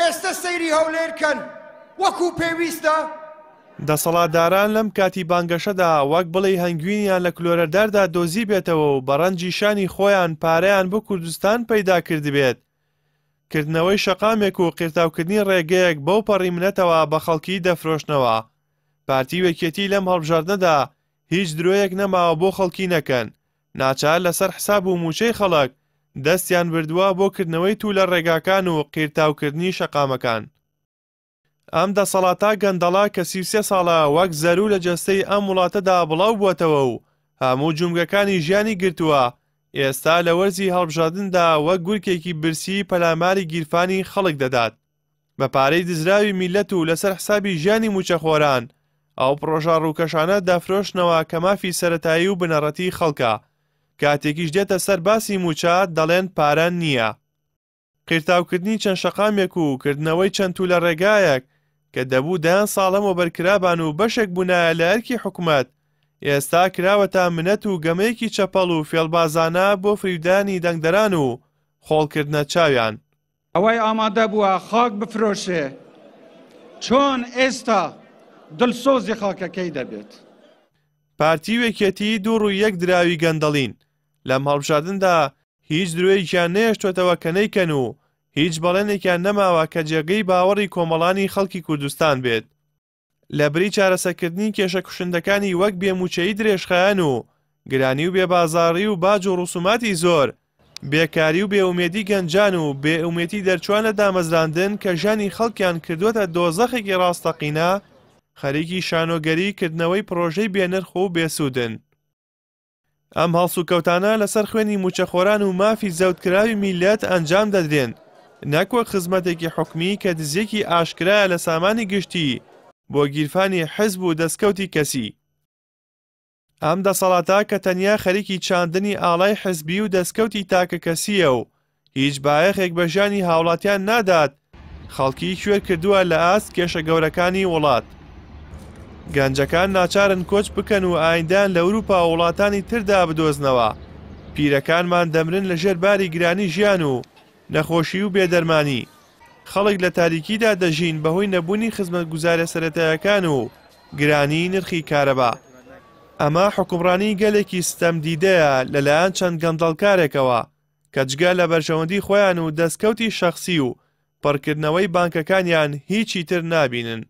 ئێستا سەیری هەولێرکەن وەکو پێویستە. دەسەڵاتداران لەم کاتی بانگەشەدا وەک بڵێ هەنگوینیان لە کلۆرەداردا دۆزی بێتەوە و بەڕەنجی شانی خۆیان پارەیان بۆ کوردستان پەیدا کردبێت. کردنەوەی شەقامێک و قیرتاوکردنی ڕێگەیەک بەو پەڕی منەتەوە بە خەڵکی دەفرۆشنەوە. پارتی وەکێتی لەم هەڵبژاردنەدا هیچ درۆیەک نەماوە بۆ خەڵکی نەکەن. ناچار لەسەر حساب و موچەی خەڵک دەستیان بردووە بۆ کردنەوەی تو لە ڕێگاکان و قیرتاوکردنی شەقامەکان. ئەم دەسەڵاتە گەندەڵا کە 33 ساڵە وەک زەرو لە جەستەی ئەم وڵاتەدا بڵاو بووەتەوە و هەموو جومگەکانی ژیانی گرتووە، ئێستا لە وەرزی هەڵبژاردندا وەک گورکێکی برسی پەلاماری گیرفانی خەڵک دەدات. بە پارەی دزراوی میلەت و لەسەر حسابی ژیانی موچەخۆران ئەو پرۆژە ڕووکەشانە دەفرۆشنەوە کە مافی سەرەتایی و بنەڕەتی خەڵکە. کاتێکیش دێتە سەر باسی موچە دەڵێن پاران نییە. قیرتاوکردنی چەند شەقامێک و کردنەوەی چەند تو لە ڕێگایەک کە دەبوو دایان ساڵەمەوە بەرکرابان و بەشێک بوونایە لە ئەرکی حکوومەت، ئێستا کراوەتە منەت و گەمەیەکی چەپەڵ و فێڵبازانە بۆ فریودانی دەنگدەران و خۆڵکردنە چاویان. ئەوەی ئامادە بووە خاک بفرۆشێ چۆن ئێستا دڵسۆزی خاکەکەی دەبێت. پارتی وەکێتی دوو ڕووی یەک دراوی گەندەڵین. لەم هەڵبژاردندا هیچ درۆیەکیان نێشتوێتەوە کە نەیکەن و هیچ بەڵێنێکیان نەماوە کە جێگەی باوەڕی کۆمەڵانی خەڵکی کوردستان بێت. لە بری چارەسەرکردنی کێشە کوشندەکانی وەک بێموچەیی درێژخایەن و گرانی و بێبازاڕی و باج و ڕوسوماتی زۆر، بێکاری و بێئومێدی گەنجان و بێئومێتی دەرچوان لە دامەزراندن کە ژانی خەڵکیان کردووەتە دۆزەخێکی ڕاستەقینە، خەریکی شانۆگەری کردنەوەی پرۆژەی بێنرخ و بێسوودن. ئەم هەڵسوکەوتانە لەسەر خوێنی موچەخۆران و مافی زەوتکراوی میلەت ئەنجام دەدرێن، نەکوەک خزمەتێکی حکومی کە دزیەکی ئاشکرایە لە سامانی گشتی بۆ گیرفانی حزب و دەستکەوتی کەسی. ئەم دەسەڵاتە کە تەنیا خەریکی چاندنی ئاڵای حزبی و دەستکەوتی تاکە کەسیە و هیچ بایەخێک بە ژیانی هاوڵاتیان نادات، خەڵکی کوێر کردووە لە ئاست کێشە گەورەکانی وڵات. گەنجەکان ناچارن کۆچ بکەن و ئایندان لە ئەوروپا و وڵاتانی تردا بدۆزنەوە. پیرەکانمان دەمرن لە ژێر باری گرانی ژیان و نەخۆشی و بێدەرمانی. خەڵک لە تاریکیدا دەژین بەهۆی نەبوونی خزمەتگوزارە سەرەتاییەکان و گرانی نرخی کارەبا. ئەمە حکومڕانی گەلێکی ستەم دیدەیە لەلایەن چەند گەندەڵکارێکەوە کە جگە لە بەرژەوەندی خۆیان و دەستکەوتی شەخسی و پڕکردنەوەی بانکەکانیان هیچی تر نابینن.